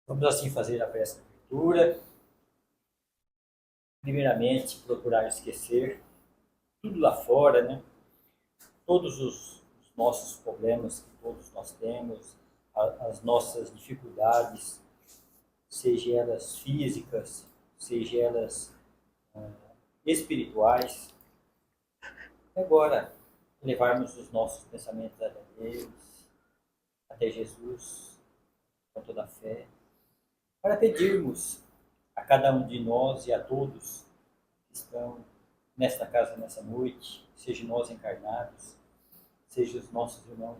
Vamos assim fazer a prece de abertura. Primeiramente, procurar esquecer tudo lá fora, né? Todos os nossos problemas que todos nós temos, as nossas dificuldades, seja elas físicas, seja elas espirituais. Agora, levarmos os nossos pensamentos a Deus, até Jesus, com toda a fé, para pedirmos a cada um de nós e a todos que estão nesta casa, nessa noite, seja nós encarnados, seja os nossos irmãos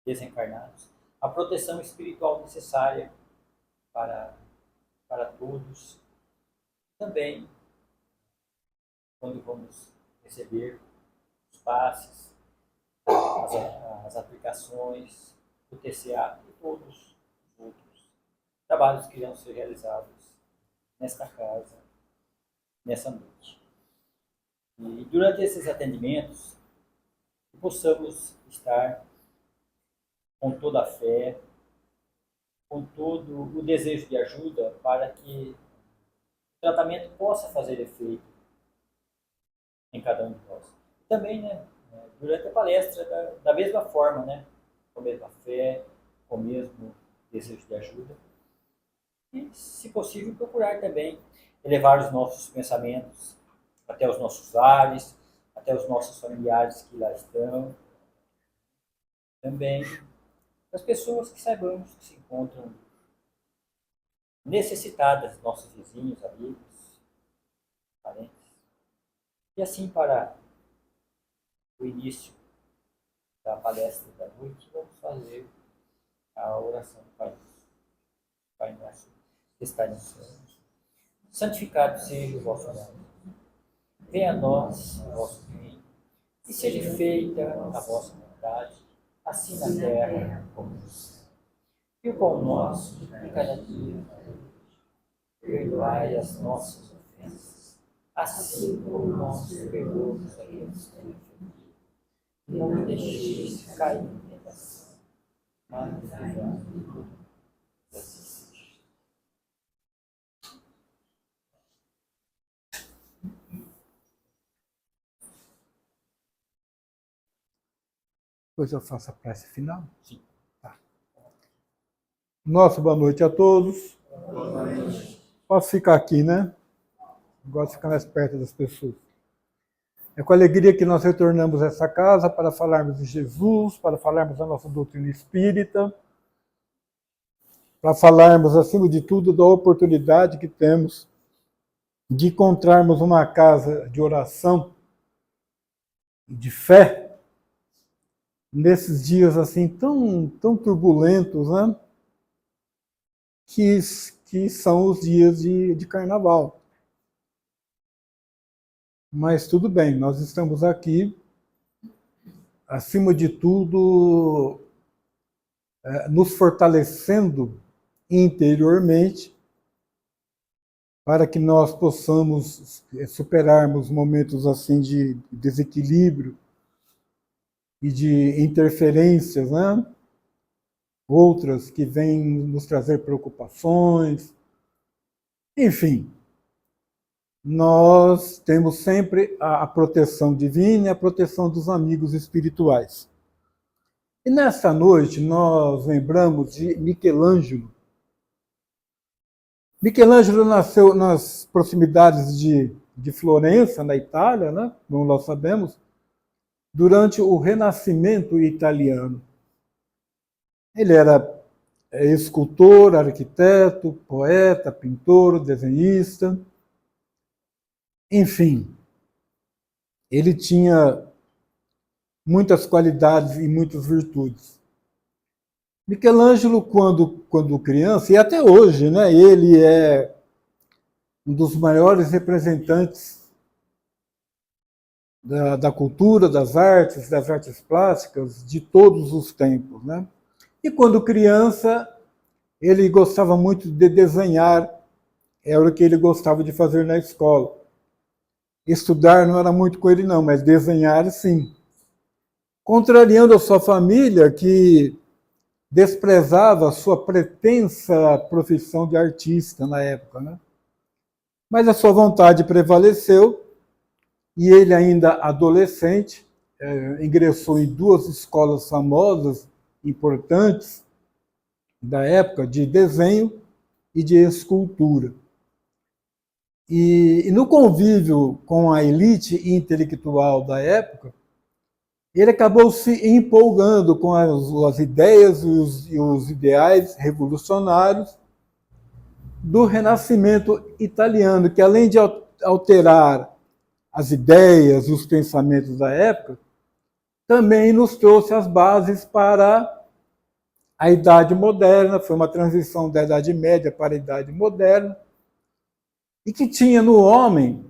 desencarnados, a proteção espiritual necessária para todos. Também, quando vamos receber os passes, as aplicações, o TCA e todos os outros trabalhos que irão ser realizados nesta casa, nessa noite. E durante esses atendimentos, possamos estar com toda a fé, com todo o desejo de ajuda para que o tratamento possa fazer efeito em cada um de nós. Também, né, durante a palestra, da mesma forma, né, com a mesma fé, com o mesmo desejo de ajuda. E, se possível, procurar também elevar os nossos pensamentos até os nossos lares, até os nossos familiares que lá estão. Também as pessoas que saibamos que se encontram necessitadas, nossos vizinhos, amigos, parentes. E assim, para o início da palestra da noite, vamos fazer a oração do Pai Nosso. Pai Nosso, que está no céu, santificado seja o vosso nome. Venha a nós o vosso reino, e seja feita a vossa vontade, assim na terra como no céu. E o pão nosso de cada dia, perdoai as nossas ofensas, assim como nós perdoamos a quem nos tem ofendido. Não nos deixeis cair em tentação, mas livrai-nos do mal. Assim seja. Depois eu faço a prece final. Sim. Tá. Nossa, boa noite a todos. Boa noite. Posso ficar aqui, né? Gosto de ficar mais perto das pessoas. É com alegria que nós retornamos a essa casa para falarmos de Jesus, para falarmos da nossa doutrina espírita, para falarmos, acima de tudo, da oportunidade que temos de encontrarmos uma casa de oração, de fé, nesses dias assim tão turbulentos, né? Que são os dias de carnaval. Mas tudo bem, nós estamos aqui, acima de tudo, nos fortalecendo interiormente para que nós possamos superarmos momentos assim de desequilíbrio e de interferências, né? Outras que vêm nos trazer preocupações. Enfim, nós temos sempre a proteção divina e a proteção dos amigos espirituais. E nessa noite nós lembramos de Michelangelo. Michelangelo nasceu nas proximidades de Florença, na Itália, né? Como nós sabemos, durante o Renascimento italiano. Ele era escultor, arquiteto, poeta, pintor, desenhista. Enfim, ele tinha muitas qualidades e muitas virtudes. Michelangelo, quando criança, e até hoje, né, ele é um dos maiores representantes da cultura, das artes plásticas, de todos os tempos, né? E quando criança, ele gostava muito de desenhar, era o que ele gostava de fazer na escola. Estudar não era muito com ele não, mas desenhar sim. Contrariando a sua família, que desprezava a sua pretensa profissão de artista na época, né? Mas a sua vontade prevaleceu e ele, ainda adolescente, ingressou em duas escolas famosas, importantes, da época, de desenho e de escultura. E no convívio com a elite intelectual da época, ele acabou se empolgando com as ideias e os ideais revolucionários do Renascimento italiano, que além de alterar as ideias e os pensamentos da época, também nos trouxe as bases para a Idade Moderna. Foi uma transição da Idade Média para a Idade Moderna, e que tinha no homem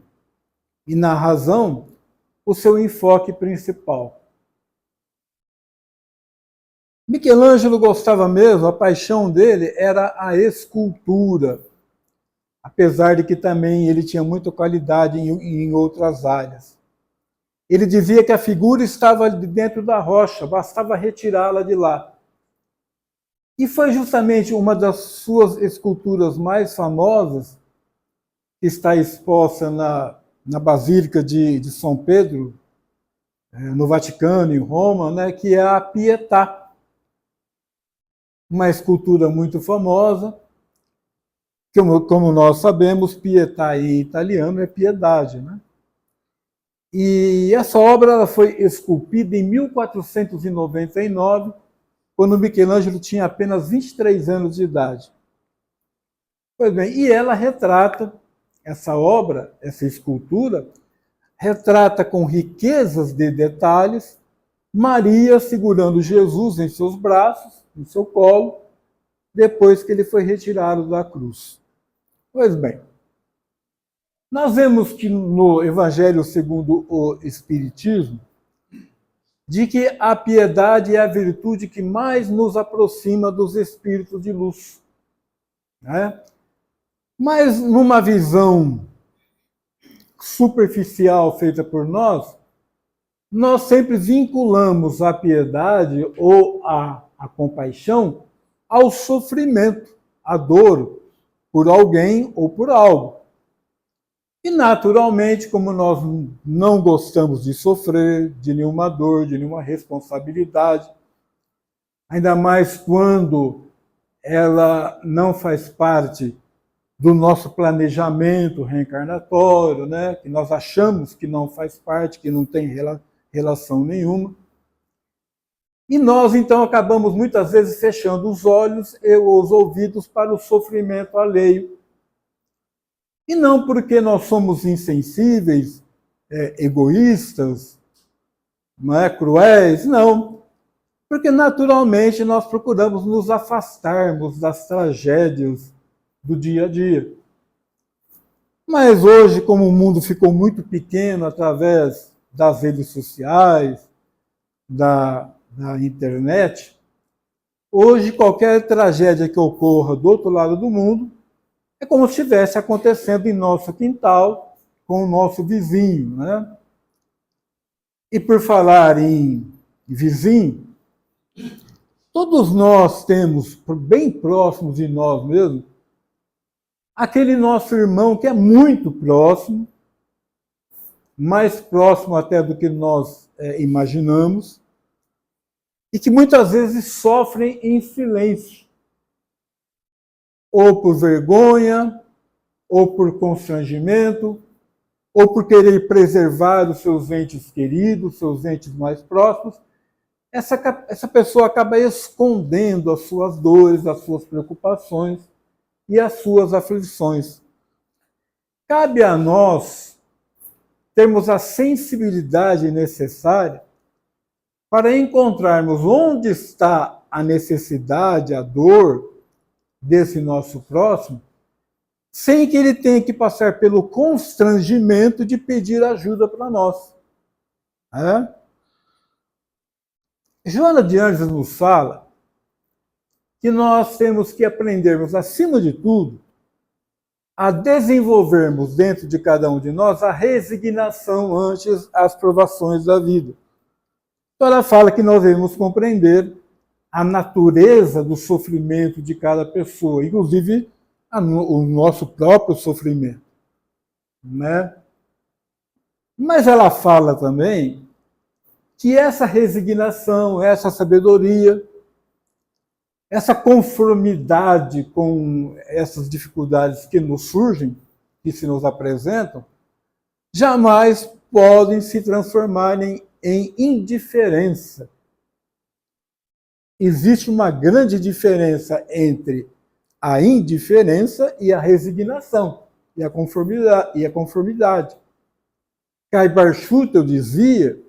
e na razão o seu enfoque principal. Michelangelo gostava mesmo, a paixão dele era a escultura, apesar de que também ele tinha muita qualidade em outras áreas. Ele dizia que a figura estava dentro da rocha, bastava retirá-la de lá. E foi justamente uma das suas esculturas mais famosas, que está exposta na Basílica de São Pedro, no Vaticano, em Roma, né, que é a Pietà. Uma escultura muito famosa, como nós sabemos, pietà em italiano é piedade, né? E essa obra ela foi esculpida em 1499, quando Michelangelo tinha apenas 23 anos de idade. Pois bem, e ela retrata, essa obra, essa escultura, retrata com riquezas de detalhes Maria segurando Jesus em seus braços, no seu colo, depois que ele foi retirado da cruz. Pois bem, nós vemos que no Evangelho segundo o Espiritismo, de que a piedade é a virtude que mais nos aproxima dos espíritos de luz, né? Mas numa visão superficial feita por nós sempre vinculamos a piedade ou a compaixão ao sofrimento, à dor, por alguém ou por algo. E, naturalmente, como nós não gostamos de sofrer, de nenhuma dor, de nenhuma responsabilidade, ainda mais quando ela não faz parte do nosso planejamento reencarnatório, né? Que nós achamos que não faz parte, que não tem relação nenhuma. E nós, então, acabamos muitas vezes fechando os olhos e os ouvidos para o sofrimento alheio. E não porque nós somos insensíveis, egoístas, não é, cruéis, não. Porque, naturalmente, nós procuramos nos afastarmos das tragédias do dia a dia. Mas hoje, como o mundo ficou muito pequeno através das redes sociais, da internet, hoje qualquer tragédia que ocorra do outro lado do mundo é como se estivesse acontecendo em nosso quintal, com o nosso vizinho, né? E por falar em vizinho, todos nós temos, bem próximos de nós mesmos, aquele nosso irmão que é muito próximo, mais próximo até do que nós imaginamos, e que muitas vezes sofrem em silêncio, ou por vergonha, ou por constrangimento, ou por querer preservar os seus entes queridos, seus entes mais próximos. Essa pessoa acaba escondendo as suas dores, as suas preocupações e as suas aflições. Cabe a nós termos a sensibilidade necessária para encontrarmos onde está a necessidade, a dor desse nosso próximo, sem que ele tenha que passar pelo constrangimento de pedir ajuda para nós. Joana de Ângeles nos fala que nós temos que aprendermos, acima de tudo, a desenvolvermos dentro de cada um de nós a resignação ante as provações da vida. Então ela fala que nós devemos compreender a natureza do sofrimento de cada pessoa, inclusive o nosso próprio sofrimento, né? Mas ela fala também que essa resignação, essa sabedoria, essa conformidade com essas dificuldades que nos surgem, que se nos apresentam, jamais podem se transformar em indiferença. Existe uma grande diferença entre a indiferença e a resignação, e a conformidade. Caibar Schutel dizia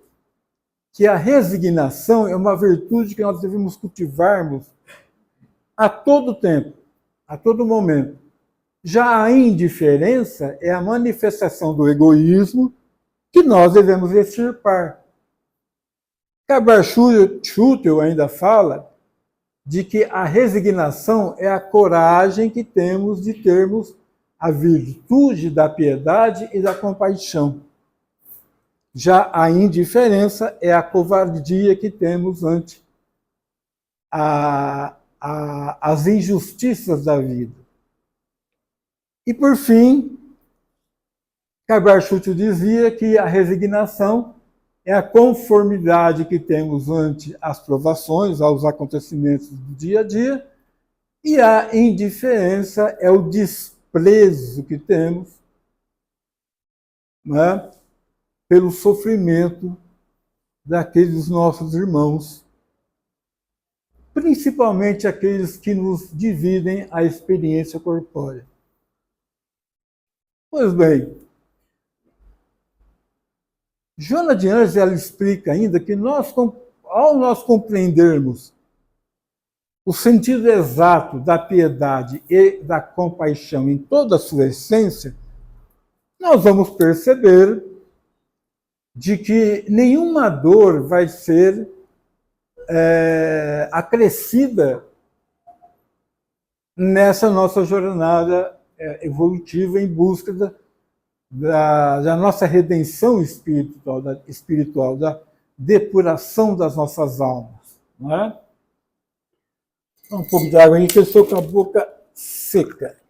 que a resignação é uma virtude que nós devemos cultivarmos a todo tempo, a todo momento. Já a indiferença é a manifestação do egoísmo que nós devemos extirpar. Caibar Schutel ainda fala de que a resignação é a coragem que temos de termos a virtude da piedade e da compaixão. Já a indiferença é a covardia que temos ante as injustiças da vida. E, por fim, Caibar Schutel dizia que a resignação é a conformidade que temos ante as provações, aos acontecimentos do dia a dia, e a indiferença é o desprezo que temos, né, pelo sofrimento daqueles nossos irmãos, principalmente aqueles que nos dividem a experiência corpórea. Pois bem, Joana de Ângeles ela explica ainda que ao nós compreendermos o sentido exato da piedade e da compaixão em toda a sua essência, nós vamos perceber de que nenhuma dor vai ser acrescida nessa nossa jornada evolutiva em busca da nossa redenção espiritual, da depuração das nossas almas. Não é? Um pouco de água aí, que eu estou com a boca seca.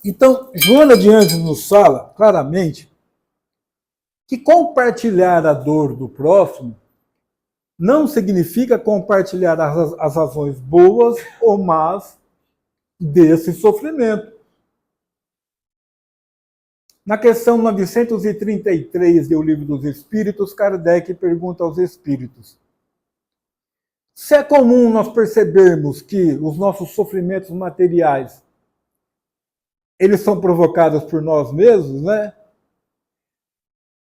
Então, Joana de Ângeles nos fala claramente que compartilhar a dor do próximo não significa compartilhar as razões boas ou más desse sofrimento. Na questão 933 do Livro dos Espíritos, Kardec pergunta aos espíritos: se é comum nós percebermos que os nossos sofrimentos materiais eles são provocados por nós mesmos, né?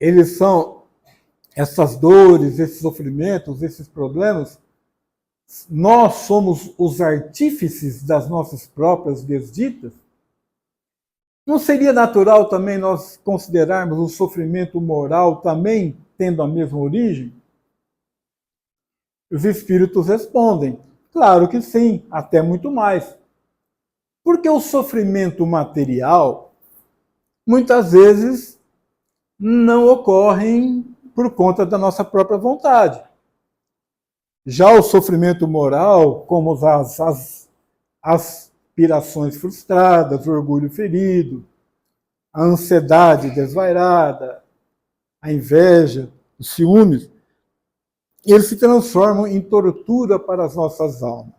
Eles são essas dores, esses sofrimentos, esses problemas, nós somos os artífices das nossas próprias desditas? Não seria natural também nós considerarmos o sofrimento moral também tendo a mesma origem? Os espíritos respondem: claro que sim, até muito mais. Porque o sofrimento material, muitas vezes, não ocorre por conta da nossa própria vontade. Já o sofrimento moral, como as aspirações frustradas, o orgulho ferido, a ansiedade desvairada, a inveja, os ciúmes, eles se transformam em tortura para as nossas almas.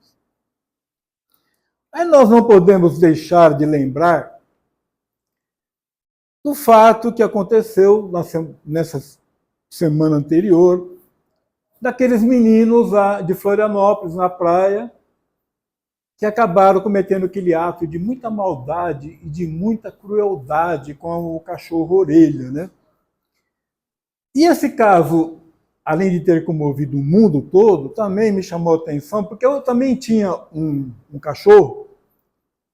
Mas nós não podemos deixar de lembrar do fato que aconteceu nessa semana anterior, daqueles meninos de Florianópolis, na praia, que acabaram cometendo aquele ato de muita maldade e de muita crueldade com o cachorro orelha, né? E esse caso, além de ter comovido o mundo todo, também me chamou a atenção, porque eu também tinha um cachorro,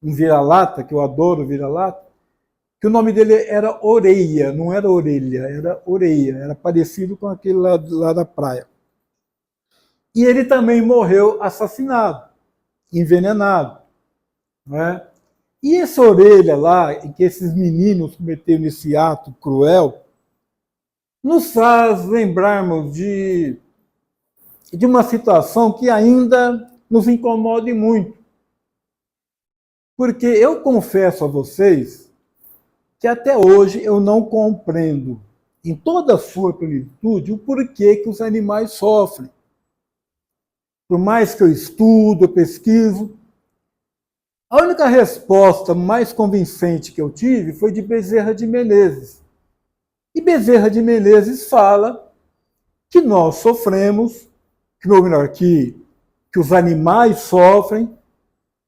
um vira-lata, que eu adoro vira-lata, que o nome dele era Oreia, não era Orelha, era Oreia, era parecido com aquele lá da praia. E ele também morreu assassinado, envenenado. Né? E essa Orelha lá, em que esses meninos cometeram esse ato cruel, nos faz lembrarmos de uma situação que ainda nos incomoda muito. Porque eu confesso a vocês que até hoje eu não compreendo, em toda a sua plenitude, o porquê que os animais sofrem. Por mais que eu estudo, eu pesquiso, a única resposta mais convincente que eu tive foi de Bezerra de Menezes. E Bezerra de Menezes fala que nós sofremos, ou melhor, que os animais sofrem,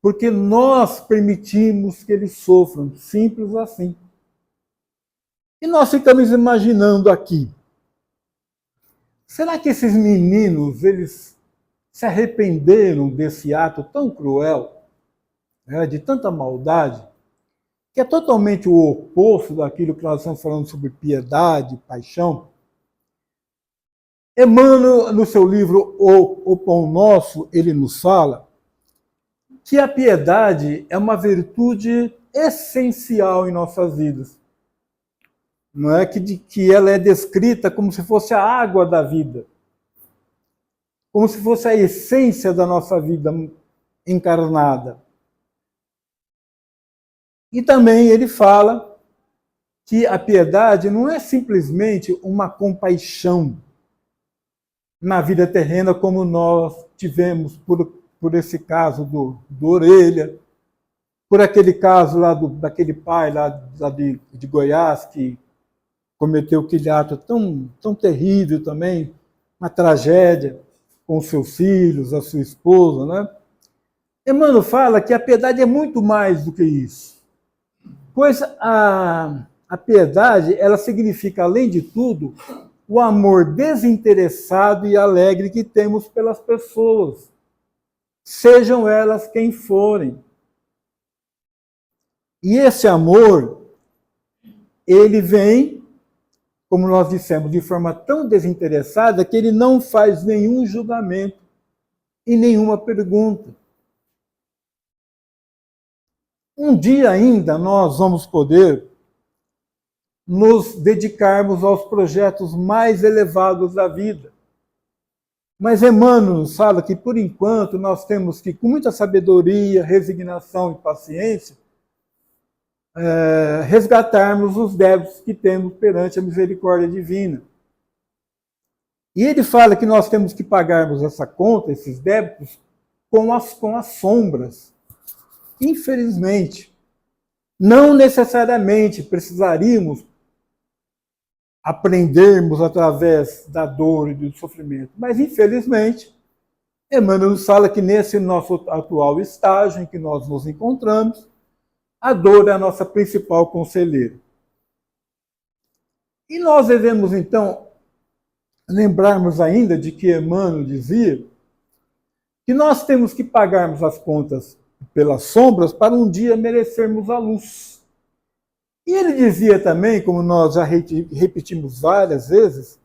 porque nós permitimos que eles sofram, simples assim. E nós ficamos imaginando aqui, será que esses meninos, eles se arrependeram desse ato tão cruel, né, de tanta maldade, que é totalmente o oposto daquilo que nós estamos falando sobre piedade, paixão? Emmanuel, no seu livro O Pão Nosso, ele nos fala que a piedade é uma virtude essencial em nossas vidas. Não é que ela é descrita como se fosse a água da vida, como se fosse a essência da nossa vida encarnada. E também ele fala que a piedade não é simplesmente uma compaixão na vida terrena, como nós tivemos por esse caso do Orelha, por aquele caso lá daquele pai lá de Goiás, que cometeu aquele ato tão terrível também, uma tragédia com os seus filhos, a sua esposa, né? Emmanuel fala que a piedade é muito mais do que isso, pois a piedade, ela significa, além de tudo, o amor desinteressado e alegre que temos pelas pessoas, sejam elas quem forem. E esse amor, ele vem, como nós dissemos, de forma tão desinteressada que ele não faz nenhum julgamento e nenhuma pergunta. Um dia ainda nós vamos poder nos dedicarmos aos projetos mais elevados da vida. Mas Emmanuel nos fala que, por enquanto, nós temos que, com muita sabedoria, resignação e paciência, resgatarmos os débitos que temos perante a misericórdia divina. E ele fala que nós temos que pagarmos essa conta, esses débitos, com as sombras. Infelizmente, não necessariamente precisaríamos aprendermos através da dor e do sofrimento, mas infelizmente, Emmanuel nos fala que nesse nosso atual estágio em que nós nos encontramos, a dor é a nossa principal conselheira. E nós devemos, então, lembrarmos ainda de que Emmanuel dizia que nós temos que pagarmos as contas pelas sombras para um dia merecermos a luz. E ele dizia também, como nós já repetimos várias vezes,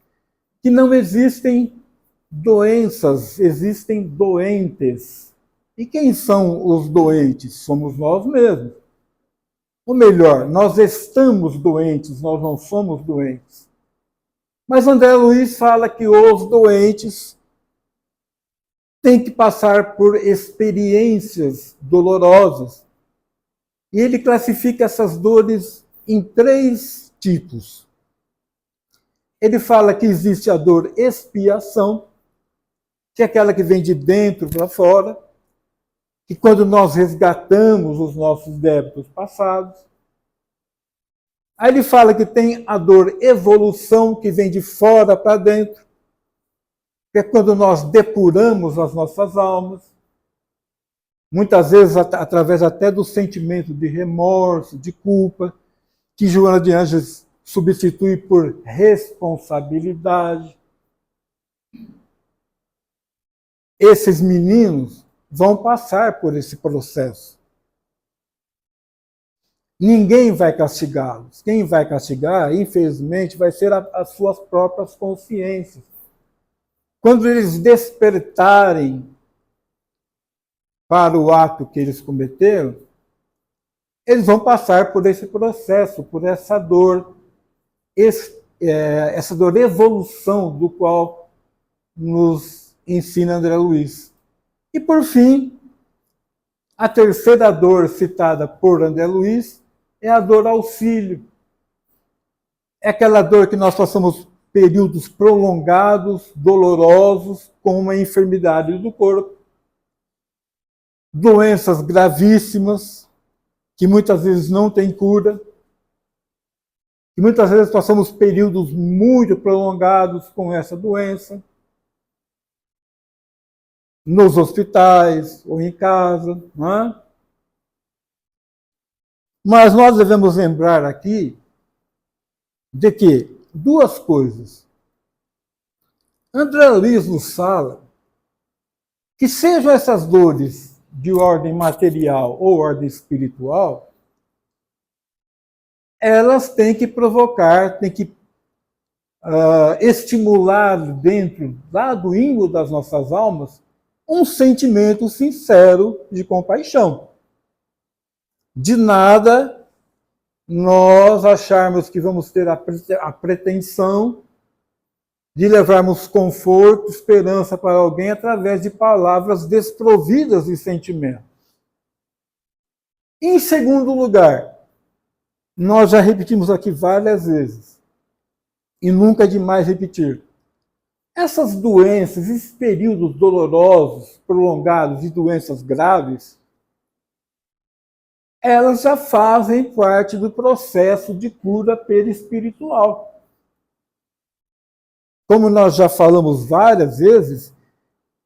que não existem doenças, existem doentes. E quem são os doentes? Somos nós mesmos. Ou melhor, nós estamos doentes, nós não somos doentes. Mas André Luiz fala que os doentes têm que passar por experiências dolorosas. E ele classifica essas dores em 3 tipos. Ele fala que existe a dor expiação, que é aquela que vem de dentro para fora, que quando nós resgatamos os nossos débitos passados. Aí ele fala que tem a dor evolução, que vem de fora para dentro, que é quando nós depuramos as nossas almas, muitas vezes através até do sentimento de remorso, de culpa, que Joana de Ângeles substitui por responsabilidade. Esses meninos vão passar por esse processo. Ninguém vai castigá-los. Quem vai castigar, infelizmente, vai ser as suas próprias consciências. Quando eles despertarem para o ato que eles cometeram, eles vão passar por esse processo, por essa dor essa dor evolução do qual nos ensina André Luiz. E, por fim, a terceira dor citada por André Luiz é a dor auxílio. É aquela dor que nós passamos períodos prolongados, dolorosos, com uma enfermidade do corpo, doenças gravíssimas, que muitas vezes não têm cura, e muitas vezes passamos períodos muito prolongados com essa doença, nos hospitais ou em casa, não é? Mas nós devemos lembrar aqui de que duas coisas. André Luiz nos fala que sejam essas dores de ordem material ou ordem espiritual, elas têm que provocar, têm que estimular dentro, lá do íntimo das nossas almas, um sentimento sincero de compaixão. De nada nós acharmos que vamos ter a pretensão de levarmos conforto, esperança para alguém através de palavras desprovidas de sentimento. Em segundo lugar, nós já repetimos aqui várias vezes, e nunca é demais repetir, essas doenças, esses períodos dolorosos, prolongados de doenças graves, elas já fazem parte do processo de cura perispiritual. Como nós já falamos várias vezes,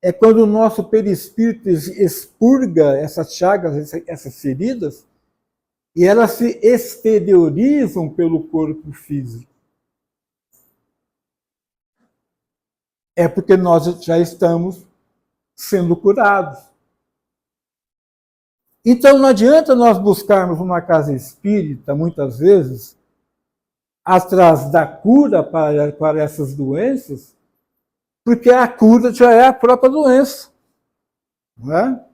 é quando o nosso perispírito expurga essas chagas, essas feridas, e elas se exteriorizam pelo corpo físico. É porque nós já estamos sendo curados. Então não adianta nós buscarmos uma casa espírita, muitas vezes, atrás da cura para essas doenças, porque a cura já é a própria doença. Não é?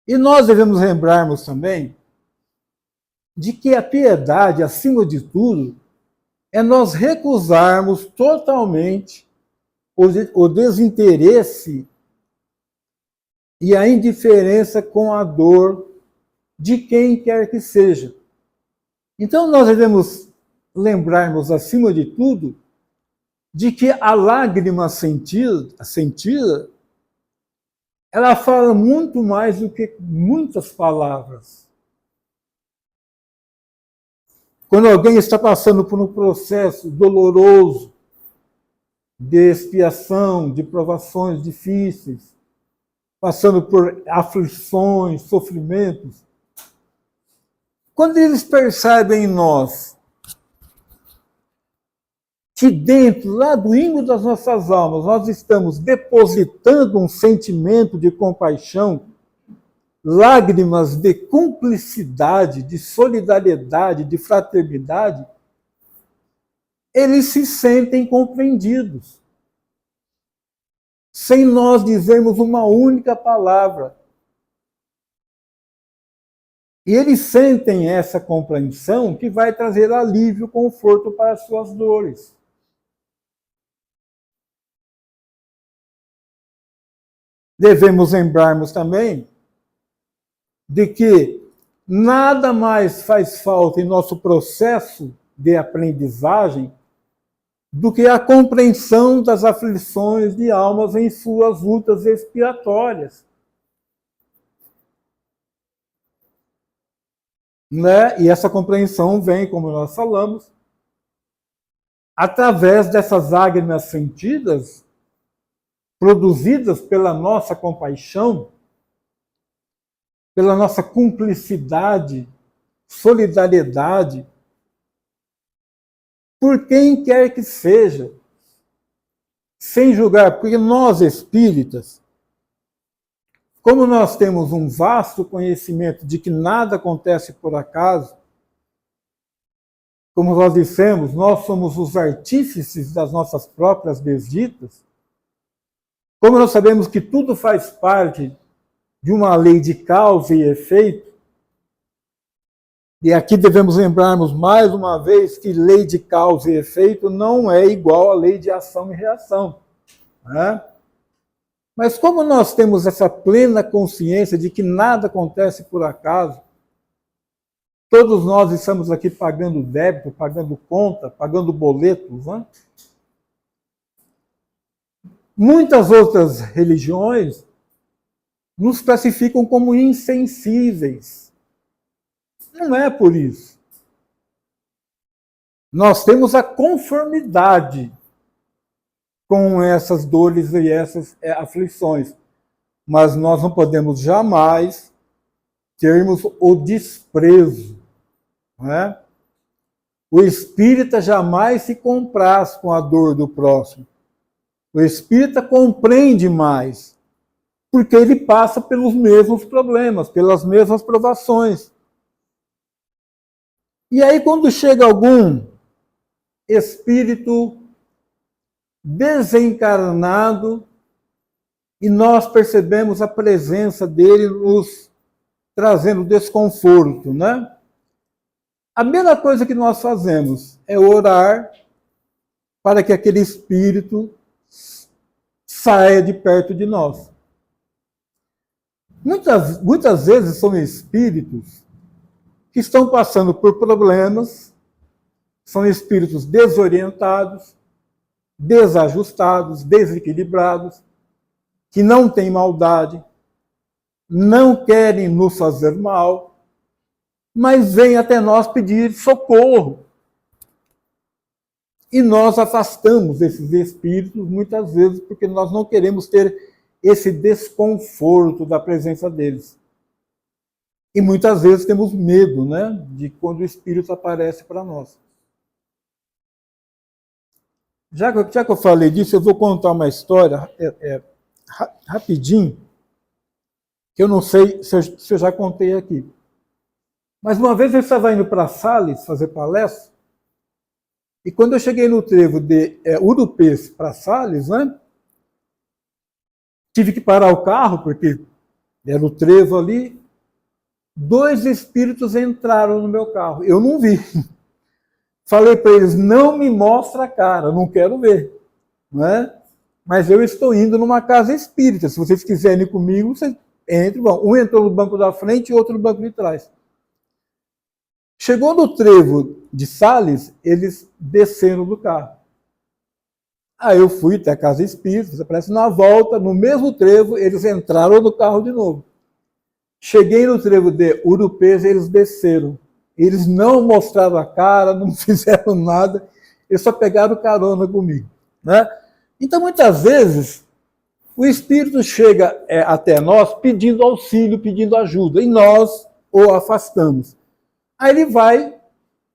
E nós devemos lembrarmos também de que a piedade, acima de tudo, é nós recusarmos totalmente o desinteresse e a indiferença com a dor de quem quer que seja. Então nós devemos lembrarmos, acima de tudo, de que a lágrima sentida, ela fala muito mais do que muitas palavras. Quando alguém está passando por um processo doloroso, de expiação, de provações difíceis, passando por aflições, sofrimentos, quando eles percebem em nós que dentro, lá do íntimo das nossas almas, nós estamos depositando um sentimento de compaixão, lágrimas de cumplicidade, de solidariedade, de fraternidade, eles se sentem compreendidos. Sem nós dizermos uma única palavra. E eles sentem essa compreensão que vai trazer alívio, conforto para as suas dores. Devemos lembrarmos também de que nada mais faz falta em nosso processo de aprendizagem do que a compreensão das aflições de almas em suas lutas expiatórias. Né? E essa compreensão vem, como nós falamos, através dessas lágrimas sentidas, produzidas pela nossa compaixão, pela nossa cumplicidade, solidariedade, por quem quer que seja, sem julgar, porque nós espíritas, como nós temos um vasto conhecimento de que nada acontece por acaso, como nós dissemos, nós somos os artífices das nossas próprias desditas, como nós sabemos que tudo faz parte de uma lei de causa e efeito, E aqui devemos lembrarmos mais uma vez que lei de causa e efeito não é igual à lei de ação e reação, né? Mas como nós temos essa plena consciência de que nada acontece por acaso, todos nós estamos aqui pagando débito, pagando conta, pagando boletos, né? Muitas outras religiões nos classificam como insensíveis. Não é por isso. Nós temos a conformidade com essas dores e essas aflições, mas nós não podemos jamais termos o desprezo, não é? O espírita jamais se compraz com a dor do próximo. O espírita compreende mais, porque ele passa pelos mesmos problemas, pelas mesmas provações. E aí, quando chega algum espírito desencarnado e nós percebemos a presença dele nos trazendo desconforto, né? A primeira coisa que nós fazemos é orar para que aquele espírito saia de perto de nós. Muitas vezes são espíritos que estão passando por problemas, são espíritos desorientados, desajustados, desequilibrados, que não têm maldade, não querem nos fazer mal, mas vêm até nós pedir socorro. E nós afastamos esses espíritos muitas vezes porque nós não queremos ter esse desconforto da presença deles. E muitas vezes temos medo, né, de quando o espírito aparece para nós. Já que eu falei disso, eu vou contar uma história rapidinho, que eu não sei se eu já contei aqui. Mas uma vez eu estava indo para Sales fazer palestra, e quando eu cheguei no trevo de Urupês para Sales, né, tive que parar o carro, porque era o trevo ali, 2 espíritos entraram no meu carro. Eu não vi. Falei para eles, não me mostra a cara, não quero ver. Né? Mas eu estou indo numa casa espírita. Se vocês quiserem ir comigo, vocês entrem. Bom, um entrou no banco da frente e outro no banco de trás. Chegou no trevo de Sales, eles desceram do carro. Aí eu fui até a casa espírita, parece na volta, no mesmo trevo, eles entraram no carro de novo. Cheguei no trevo de Urupês, eles desceram. Eles não mostraram a cara, não fizeram nada, eles só pegaram carona comigo. Né? Então, muitas vezes, o espírito chega até nós pedindo auxílio, pedindo ajuda, e nós o afastamos. Aí ele vai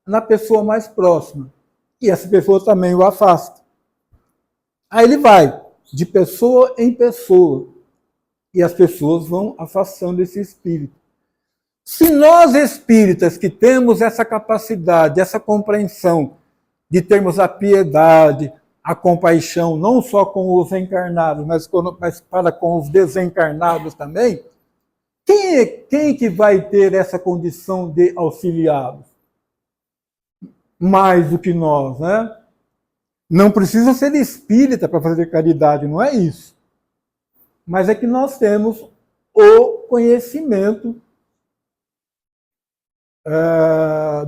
na pessoa mais próxima, e essa pessoa também o afasta. Aí ele vai de pessoa em pessoa, e as pessoas vão afastando esse espírito. Se nós espíritas que temos essa capacidade, essa compreensão de termos a piedade, a compaixão, não só com os encarnados, mas para com os desencarnados também, quem que vai ter essa condição de auxiliá-los? Mais do que nós, né? Não precisa ser espírita para fazer caridade, não é isso. Mas é que nós temos o conhecimento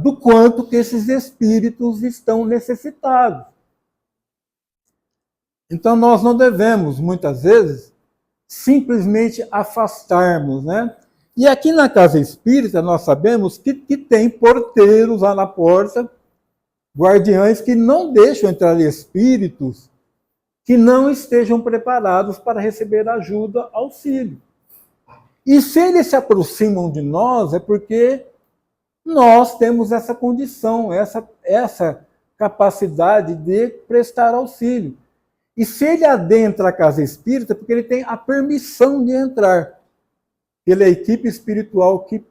do quanto que esses espíritos estão necessitados. Então nós não devemos, muitas vezes, simplesmente afastarmos, né? E aqui na casa espírita nós sabemos que tem porteiros lá na porta, guardiães que não deixam entrar espíritos que não estejam preparados para receber ajuda, auxílio. E se eles se aproximam de nós, é porque nós temos essa condição, essa capacidade de prestar auxílio. E se ele adentra a casa espírita, é porque ele tem a permissão de entrar pela equipe espiritual que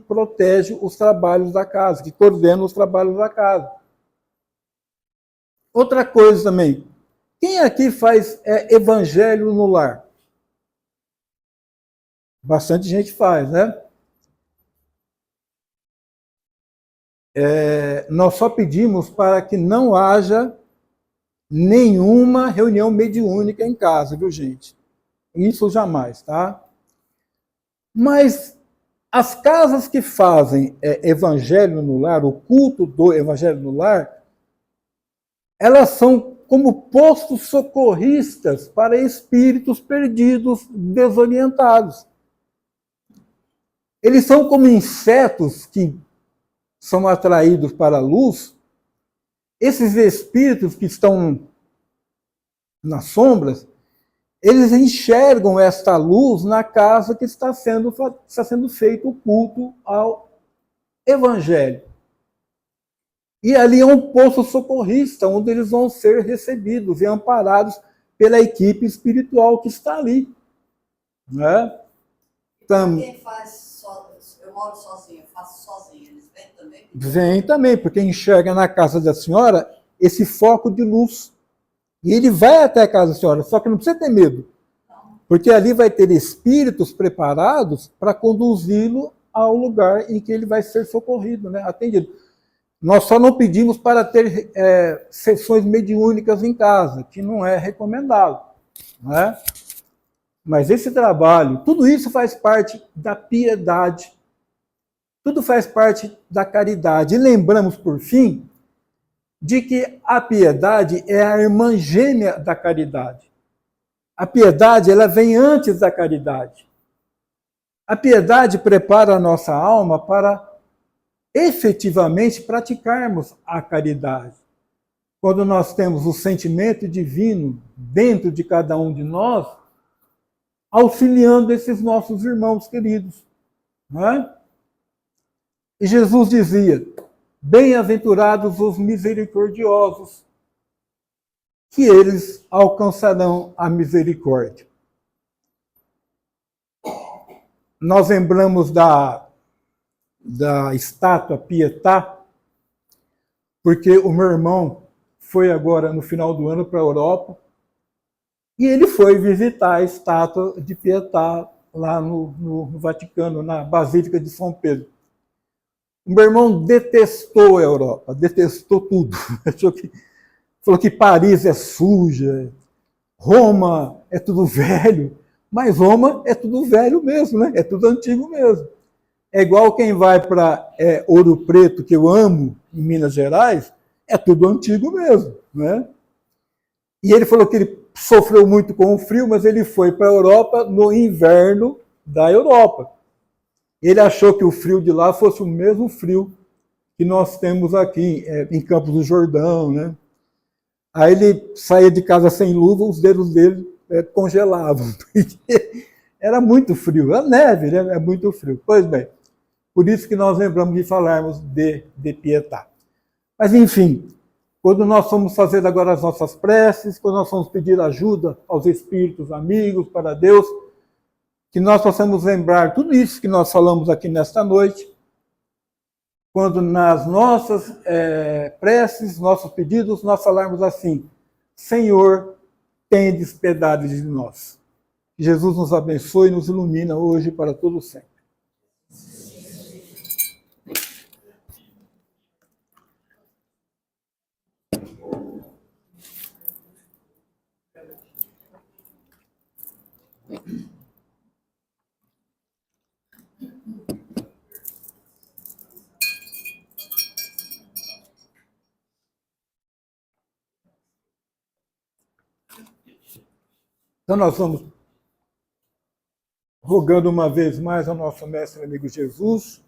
protege os trabalhos da casa, que coordena os trabalhos da casa. Outra coisa também, quem aqui faz evangelho no lar? Bastante gente faz, né? nós só pedimos para que não haja nenhuma reunião mediúnica em casa, viu, gente? Isso jamais, tá? Mas as casas que fazem evangelho no lar, o culto do evangelho no lar, elas são como postos socorristas para espíritos perdidos, desorientados. Eles são como insetos que são atraídos para a luz. Esses espíritos que estão nas sombras, eles enxergam esta luz na casa que está sendo feito o culto ao Evangelho. E ali é um posto socorrista, onde eles vão ser recebidos e amparados pela equipe espiritual que está ali. Né? Quem faz eu moro sozinha, eu faço sozinha, eles vêm também? Vem também, porque enxerga na casa da senhora esse foco de luz. E ele vai até a casa da senhora, só que não precisa ter medo. Porque ali vai ter espíritos preparados para conduzi-lo ao lugar em que ele vai ser socorrido, né? Atendido. Nós só não pedimos para ter sessões mediúnicas em casa, que não é recomendado. Né? Mas esse trabalho, tudo isso faz parte da piedade. Tudo faz parte da caridade. E lembramos, por fim, de que a piedade é a irmã gêmea da caridade. A piedade, ela vem antes da caridade. A piedade prepara a nossa alma para efetivamente praticarmos a caridade. Quando nós temos o sentimento divino dentro de cada um de nós, auxiliando esses nossos irmãos queridos. Não é? E Jesus dizia: bem-aventurados os misericordiosos, que eles alcançarão a misericórdia. Nós lembramos da estátua Pietà, porque o meu irmão foi agora no final do ano para a Europa e ele foi visitar a estátua de Pietà lá no Vaticano, na Basílica de São Pedro. O meu irmão detestou a Europa, detestou tudo. Falou que Paris é suja, Roma é tudo velho, mas Roma é tudo velho mesmo, né? É tudo antigo mesmo. É igual quem vai para Ouro Preto, que eu amo, em Minas Gerais, é tudo antigo mesmo. Né? E ele falou que ele sofreu muito com o frio, mas ele foi para a Europa no inverno da Europa. Ele achou que o frio de lá fosse o mesmo frio que nós temos aqui em Campos do Jordão. Né? Aí ele saía de casa sem luva, os dedos dele congelavam, porque era muito frio. A neve, né? É muito frio. Pois bem, por isso que nós lembramos de falarmos de Pietà. Mas, enfim, quando nós vamos fazer agora as nossas preces, quando nós vamos pedir ajuda aos espíritos amigos, para Deus, que nós possamos lembrar tudo isso que nós falamos aqui nesta noite, quando nas nossas preces, nossos pedidos, nós falarmos assim: Senhor, tendes piedade de nós. Que Jesus nos abençoe e nos ilumina hoje para todo sempre. Então nós vamos rogando uma vez mais ao nosso mestre e amigo Jesus,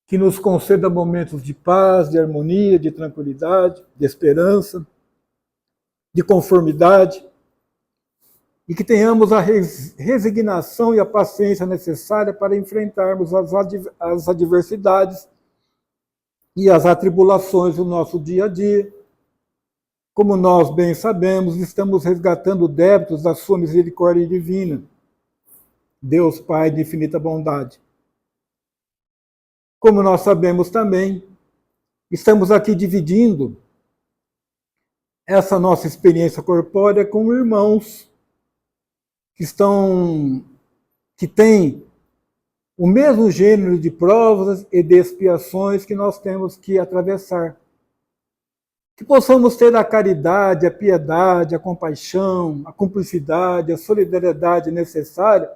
que nos conceda momentos de paz, de harmonia, de tranquilidade, de esperança, de conformidade, e que tenhamos a resignação e a paciência necessária para enfrentarmos as adversidades e as atribulações do nosso dia a dia. Como nós bem sabemos, estamos resgatando débitos da sua misericórdia divina. Deus Pai de infinita bondade. Como nós sabemos também, estamos aqui dividindo essa nossa experiência corpórea com irmãos que têm o mesmo gênero de provas e de expiações que nós temos que atravessar. Que possamos ter a caridade, a piedade, a compaixão, a cumplicidade, a solidariedade necessária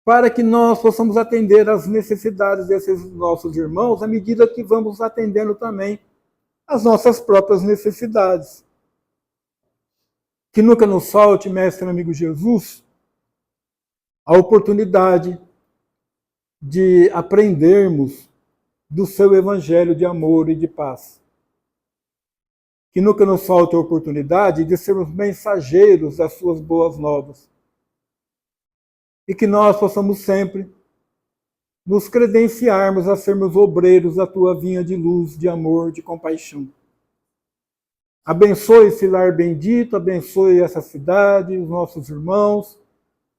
para que nós possamos atender às necessidades desses nossos irmãos à medida que vamos atendendo também às nossas próprias necessidades. Que nunca nos falte, mestre amigo Jesus, a oportunidade de aprendermos do seu evangelho de amor e de paz. Que nunca nos falte a oportunidade de sermos mensageiros das suas boas novas. E que nós possamos sempre nos credenciarmos a sermos obreiros da tua vinha de luz, de amor, de compaixão. Abençoe esse lar bendito, abençoe essa cidade, os nossos irmãos,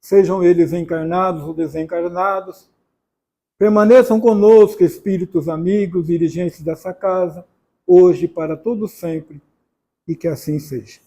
sejam eles encarnados ou desencarnados. Permaneçam conosco, espíritos amigos, dirigentes dessa casa, hoje e para todo sempre, e que assim seja.